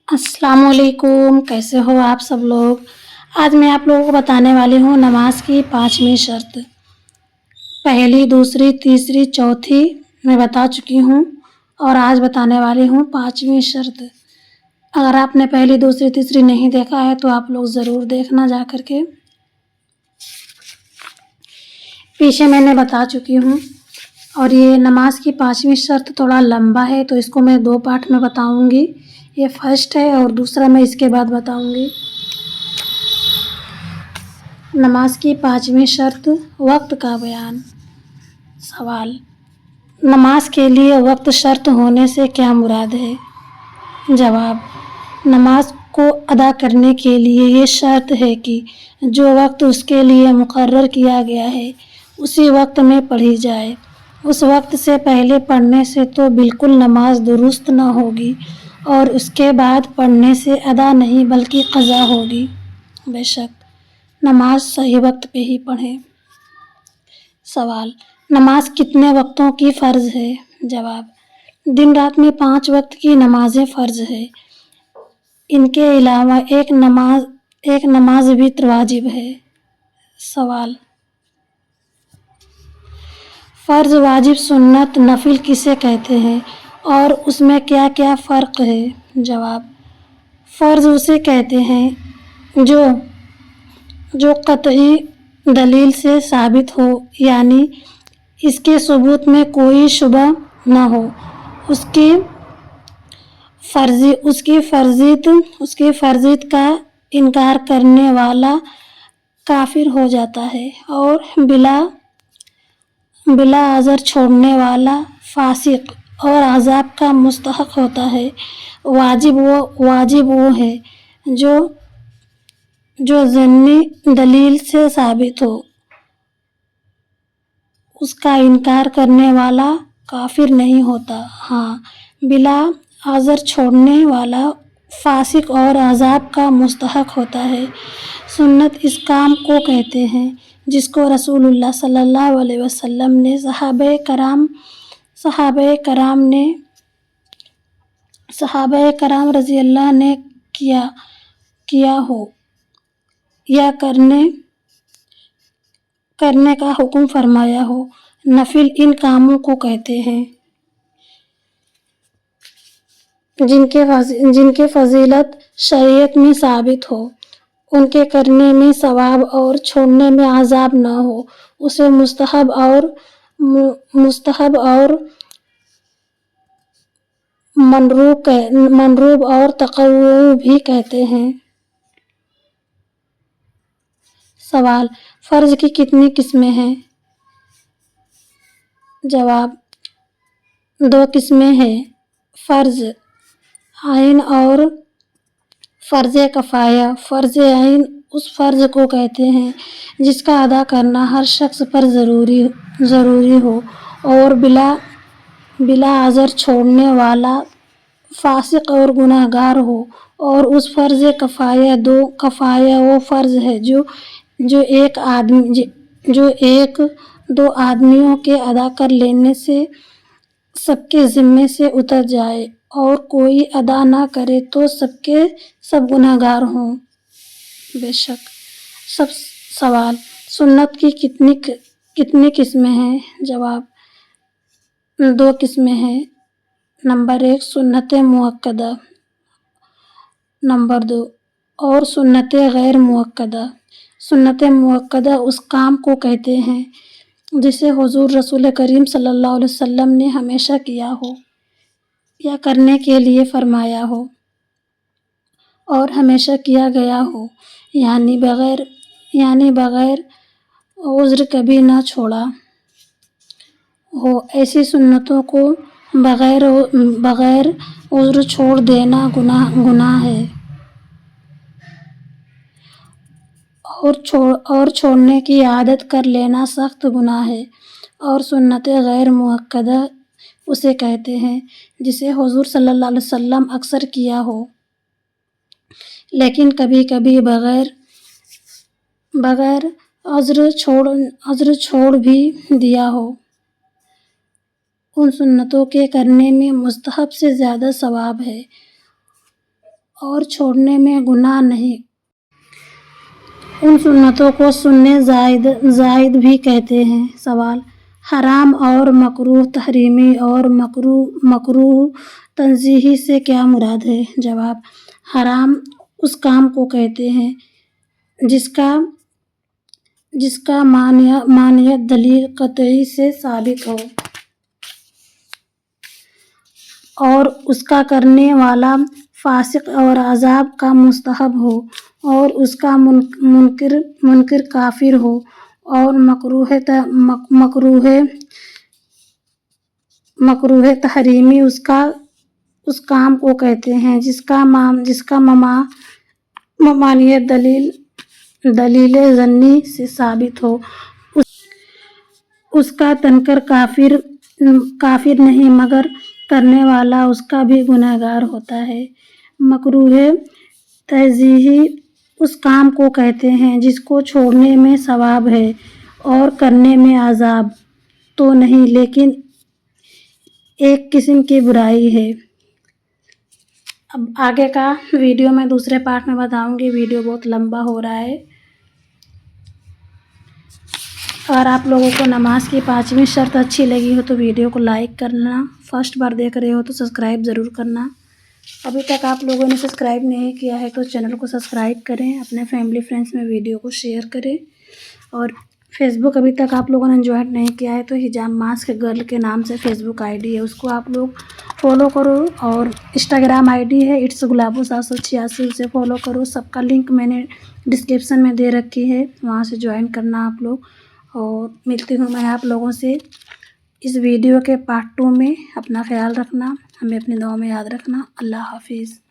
अस्सलाम वालेकुम। कैसे हो आप सब लोग। आज मैं आप लोगों को बताने वाली हूँ नमाज की 5वीं शर्त। पहली, दूसरी, तीसरी, चौथी मैं बता चुकी हूँ और आज बताने वाली हूँ 5वीं शर्त। अगर आपने पहली, दूसरी, तीसरी नहीं देखा है तो आप लोग ज़रूर देखना जा कर के। पीछे मैंने बता चुकी हूँ और ये नमाज की 5वीं शर्त थोड़ा लंबा है तो इसको मैं 2 पार्ट में बताऊँगी। ये फर्स्ट है और दूसरा मैं इसके बाद बताऊँगी। नमाज की 5वीं शर्त, वक्त का बयान। सवाल: नमाज के लिए वक्त शर्त होने से क्या मुराद है? जवाब: नमाज को अदा करने के लिए ये शर्त है कि जो वक्त उसके लिए मुकर्रर किया गया है उसी वक्त में पढ़ी जाए। उस वक्त से पहले पढ़ने से तो बिल्कुल नमाज दुरुस्त न होगी और उसके बाद पढ़ने से अदा नहीं बल्कि क़ज़ा होगी। बेशक नमाज सही वक्त पे ही पढ़ें। सवाल: नमाज कितने वक्तों की फ़र्ज़ है? जवाब: दिन रात में 5 वक्त की नमाज़ें फ़र्ज़ है। इनके अलावा एक नमाज वित्र वाजिब है। सवाल: फ़र्ज़, वाजिब, सुन्नत, नफिल किसे कहते हैं और उसमें क्या क्या फ़र्क है? जवाब: फ़र्ज़ उसे कहते हैं जो क़तई दलील से साबित हो, यानी इसके सबूत में कोई शुबा न हो। उसकी फ़र्ज़ियत का इनकार करने वाला काफिर हो जाता है और बिला अज़र छोड़ने वाला फासिक और अज़ाब का मुस्तहक़ होता है। वाजिब वो है जो ज़न्नी दलील से साबित हो। उसका इनकार करने वाला काफिर नहीं होता। हाँ, बिला अज़र छोड़ने वाला फासिक और अज़ाब का मुस्तहक़ होता है। सुन्नत इस काम को कहते हैं जिसको रसूलुल्लाह सल्लल्लाहु अलैहि वसल्लम ने सहाबाए कराम रज़ी अल्लाह ने किया हो या करने का हुक्म फरमाया हो। नफिल इन कामों को कहते हैं जिनके फजीलत शरीयत में साबित हो, उनके करने में सवाब और छोड़ने में अज़ाब न हो। उसे मुस्तहब और मंदरूब और तक़व्वुअ भी कहते हैं। सवाल: फ़र्ज़ की कितनी किस्में हैं? जवाब: 2 किस्में हैं, फ़र्ज़ आइन और फ़र्ज़ कफ़ाया। फ़र्ज़ आइन उस फ़र्ज़ को कहते हैं जिसका अदा करना हर शख्स पर ज़रूरी हो और बिला अज़र छोड़ने वाला फासिक और गुनहगार हो। और उस फ़र्ज़ कफ़ाया वो फ़र्ज़ है जो एक दो आदमियों के अदा कर लेने से सबके ज़िम्मे से उतर जाए और कोई अदा न करे तो सब गुनहगार हों। बेशक सवाल: सुन्नत की कितनी किस्में हैं? जवाब: 2 किस्में हैं। नंबर 1 सुन्नत मुअक्कदा, नंबर 2 और सुन्नत गैर मुअक्कदा। सुन्नत मुअक्कदा उस काम को कहते हैं जिसे हुज़ूर रसूल करीम सल्लल्लाहु अलैहि वसल्लम ने हमेशा किया हो या करने के लिए फरमाया हो और हमेशा किया गया हो, यानी बग़ैर उज़्र कभी न छोड़ा हो। ऐसी सुन्नतों को बग़ैर उज़्र छोड़ देना गुनाह है और छोड़ने की आदत कर लेना सख्त गुनाह है। और सुन्नत गैर मुअक्कदा उसे कहते हैं जिसे हुज़ूर सल्लल्लाहु अलैहि वसल्लम अक्सर किया हो लेकिन कभी कभी बग़ैर उज़्र छोड़ भी दिया हो। उन सुन्नतों के करने में मुस्तहब से ज़्यादा सवाब है اور چھوڑنے میں گناہ نہیں۔ ان سنتوں کو سننے زائد بھی کہتے ہیں۔ سوال: حرام اور مکروہ تحریمی اور مکروہ تنزیہی سے کیا مراد ہے؟ جواب: حرام اس کام کو کہتے ہیں جس کا مانعیت دلیل قطعی سے ثابت ہو اور اس کا کرنے والا فاسق اور عذاب کا مستحق ہو اور اس کا منکر کافر ہو۔ اور مکروہ تحریمی اس کام کو کہتے ہیں جس کا ممانعت دلیل ظنی سے ثابت ہو، اس کا تنکر کافر نہیں مگر کرنے والا اس کا بھی گنہگار ہوتا ہے۔ مکروہ تنزیہی اس کام کو کہتے ہیں جس کو چھوڑنے میں ثواب ہے اور کرنے میں عذاب تو نہیں لیکن ایک قسم کی برائی ہے۔ اب آگے کا ویڈیو میں دوسرے پارٹ میں بتاؤں گی، ویڈیو بہت لمبا ہو رہا ہے۔ اگر آپ لوگوں کو نماز کی 5ویں شرط اچھی لگی ہو تو ویڈیو کو لائک کرنا، فرسٹ بار دیکھ رہے ہو تو سبسکرائب ضرور کرنا۔ ابھی تک آپ لوگوں نے سبسکرائب نہیں کیا ہے تو چینل کو سبسکرائب کریں، اپنے فیملی فرینڈس میں ویڈیو کو شیئر کریں، اور فیس بک ابھی تک آپ لوگوں نے جوائن نہیں کیا ہے تو حجاب ماسک گرل کے نام سے فیس بک آئی ڈی ہے، اس کو آپ لوگ فالو کرو، اور انسٹاگرام آئی ڈی ہے اٹس گلابو 786، اسے فالو کرو۔ سب کا لنک میں نے ڈسکرپشن میں دے رکھی ہے، وہاں سے جوائن کرنا آپ لوگ۔ اور ملتی ہوں میں آپ لوگوں سے اس ویڈیو کے پارٹ 2 میں۔ اپنا خیال رکھنا، ہمیں اپنی دعاؤں میں یاد رکھنا۔ اللہ حافظ۔